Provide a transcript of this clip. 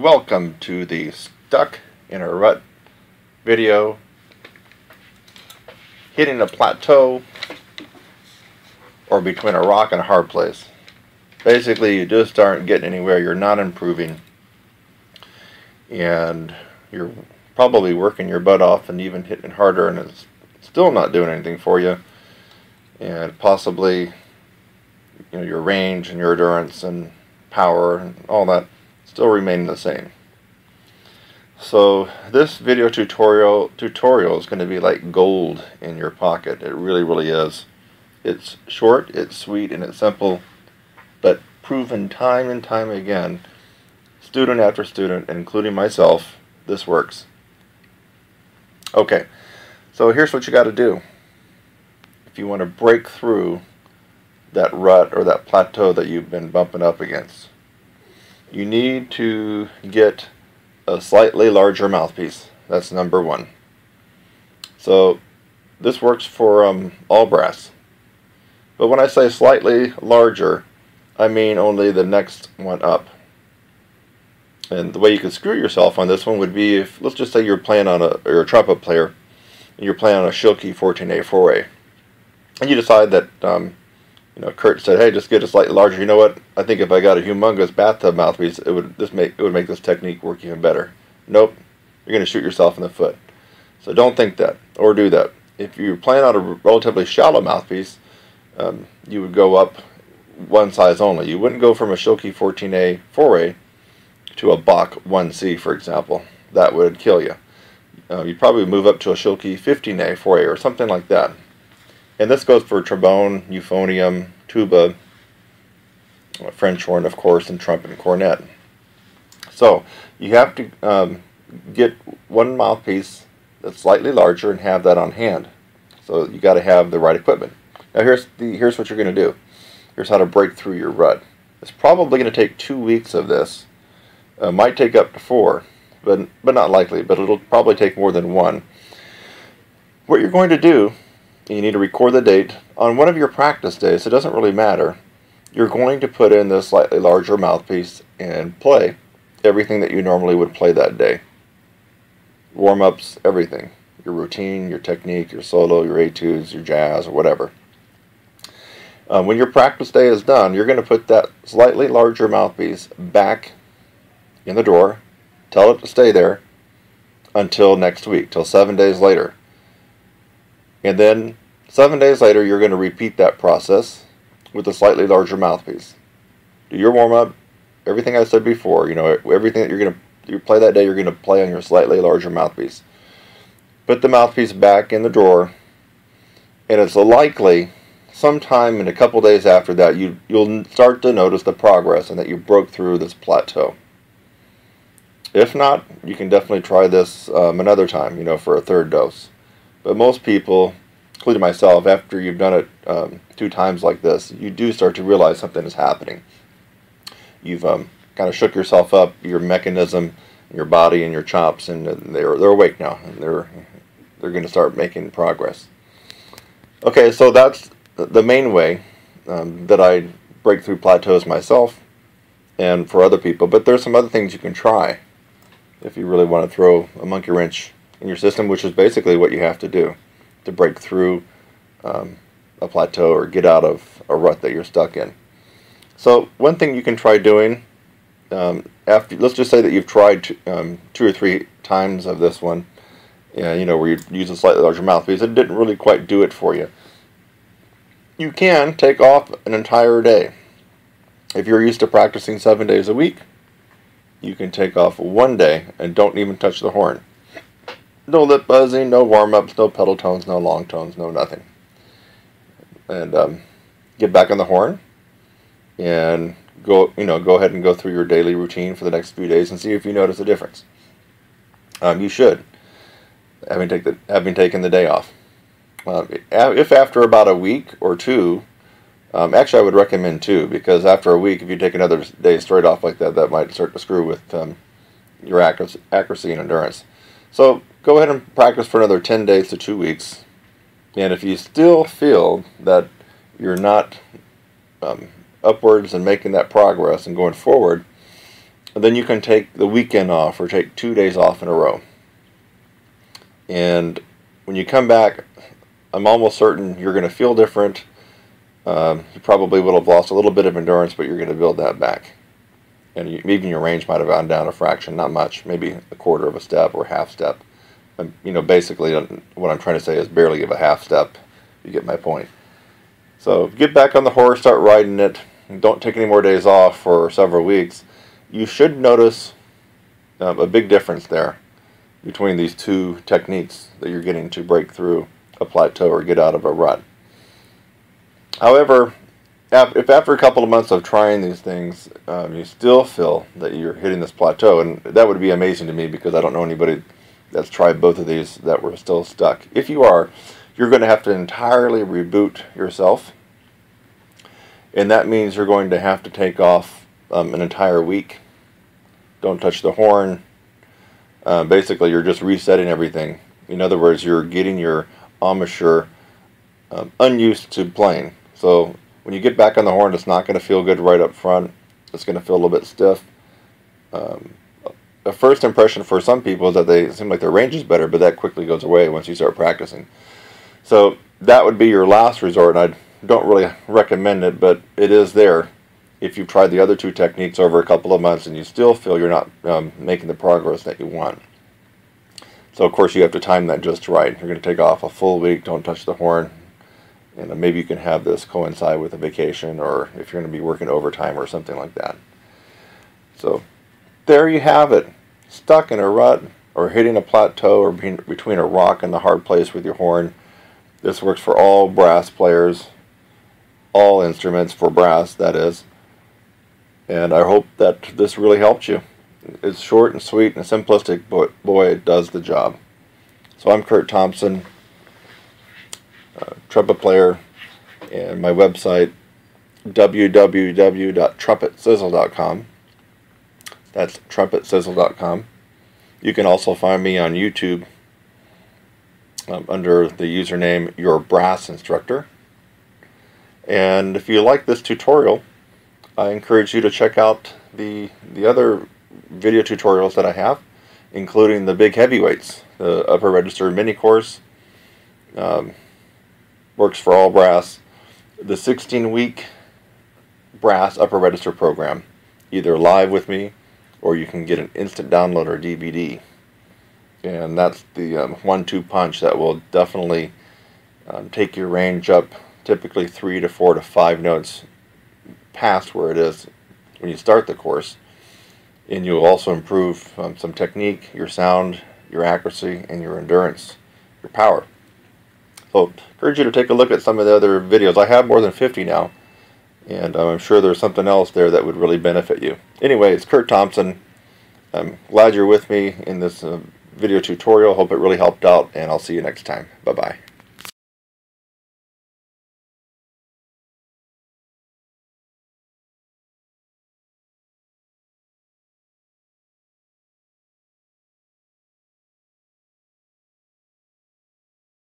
Welcome to the Stuck in a Rut video. Hitting a plateau or between a rock and a hard place. Basically, you just aren't getting anywhere. You're not improving. And you're probably working your butt off and even hitting harder, and it's still not doing anything for you. And possibly, your range and your endurance and power and all that still remain the same. So this video tutorial is going to be like gold in your pocket. It really is. It's short, it's sweet, and it's simple, but proven time and time again, student after student, including myself, this works. Okay, so here's what you got to do. If you want to break through that rut or that plateau that you've been bumping up against, you need to get a slightly larger mouthpiece. That's number one. So this works for all brass. But when I say slightly larger, I mean only the next one up. And the way you could screw yourself on this one would be if, let's just say you're playing on you're a trumpet player, and you're playing on a Schilke 14A 4A, and you decide that Kurt said, hey, just get a slightly larger. You know what? I think if I got a humongous bathtub mouthpiece, it would make this technique work even better. Nope. You're going to shoot yourself in the foot. So don't think that or do that. If you're playing on a relatively shallow mouthpiece, you would go up one size only. You wouldn't go from a Schilke 14A 4A to a Bach 1C, for example. That would kill you. You'd probably move up to a Schilke 15A 4A or something like that. And this goes for trombone, euphonium, tuba, French horn, of course, and trumpet and cornet. So you have to get one mouthpiece that's slightly larger and have that on hand. So you got to have the right equipment. Now here's what you're going to do. Here's how to break through your rut. It's probably going to take 2 weeks of this. Might take up to 4, but not likely. But it'll probably take more than 1. What you're going to do, you need to record the date on one of your practice days. It doesn't really matter. You're going to put in this slightly larger mouthpiece and play everything that you normally would play that day. Warm-ups, everything. Your routine, your technique, your solo, your etudes, your jazz, or whatever. When your practice day is done, you're going to put that slightly larger mouthpiece back in the drawer. Tell it to stay there until next week, till 7 days later. And then 7 days later, you're going to repeat that process with a slightly larger mouthpiece. Do your warm-up, everything I said before, everything that you're going to play that day, you're going to play on your slightly larger mouthpiece. Put the mouthpiece back in the drawer, and it's likely sometime in a couple days after that, you'll start to notice the progress and that you broke through this plateau. If not, you can definitely try this another time, for a third dose. But most people, including myself, after you've done it 2 times like this, you do start to realize something is happening. You've kind of shook yourself up, your mechanism, your body, and your chops, and they're awake now, and they're going to start making progress. Okay, so that's the main way that I break through plateaus myself, and for other people. But there's some other things you can try if you really want to throw a monkey wrench in your system, which is basically what you have to do to break through a plateau or get out of a rut that you're stuck in. So one thing you can try doing, let's just say that you've tried 2 or 3 times of this one, where you use a slightly larger mouthpiece, it didn't really quite do it for you. You can take off an entire day. If you're used to practicing 7 days a week, you can take off 1 day and don't even touch the horn. No lip buzzing, no warm-ups, no pedal tones, no long tones, no nothing. And get back on the horn and go ahead and go through your daily routine for the next few days and see if you notice a difference. You should, having taken the day off. If after about a week or 2, actually I would recommend 2, because after a week, if you take another day straight off like that, that might start to screw with your accuracy and endurance. So go ahead and practice for another 10 days to 2 weeks. And if you still feel that you're not upwards and making that progress and going forward, And then you can take the weekend off or take 2 days off in a row. And when you come back, I'm almost certain you're going to feel different. You probably will have lost a little bit of endurance, but you're going to build that back. And even your range might have gone down a fraction, not much, maybe a quarter of a step or half step. And, basically what I'm trying to say is barely of a half step. You get my point. So get back on the horse, start riding it. Don't take any more days off for several weeks. You should notice a big difference there between these two techniques that you're getting to break through a plateau or get out of a rut. However, if after a couple of months of trying these things, you still feel that you're hitting this plateau, and that would be amazing to me because I don't know anybody that's tried both of these that were still stuck. If you are, you're going to have to entirely reboot yourself, and that means you're going to have to take off an entire week. Don't touch the horn. Basically, you're just resetting everything. In other words, you're getting your embouchure unused to playing. So when you get back on the horn, it's not going to feel good right up front. It's going to feel a little bit stiff. The first impression for some people is that they seem like their range is better, but that quickly goes away once you start practicing. So that would be your last resort, and I don't really recommend it, but it is there if you've tried the other two techniques over a couple of months and you still feel you're not making the progress that you want. So of course you have to time that just right. You're going to take off a full week, don't touch the horn, and maybe you can have this coincide with a vacation, or if you're going to be working overtime or something like that. So there you have it. Stuck in a rut or hitting a plateau or between a rock and the hard place with your horn. This works for all brass players, all instruments for brass, that is. And I hope that this really helped you. It's short and sweet and simplistic, but boy, it does the job. So I'm Kurt Thompson, trumpet player, and my website, www.TrumpetSizzle.com. That's TrumpetSizzle.com. You can also find me on YouTube under the username Your Brass Instructor. And if you like this tutorial, I encourage you to check out the other video tutorials that I have, including the big heavyweights, the upper register mini course, works for all brass, the 16-week brass upper register program, either live with me or you can get an instant download or DVD. And that's the 1-2 punch that will definitely take your range up typically 3 to 4 to 5 notes past where it is when you start the course. And you'll also improve some technique, your sound, your accuracy, and your endurance, your power. So I encourage you to take a look at some of the other videos. I have more than 50 now, and I'm sure there's something else there that would really benefit you. Anyway, it's Kurt Thompson. I'm glad you're with me in this video tutorial. Hope it really helped out, and I'll see you next time. Bye-bye.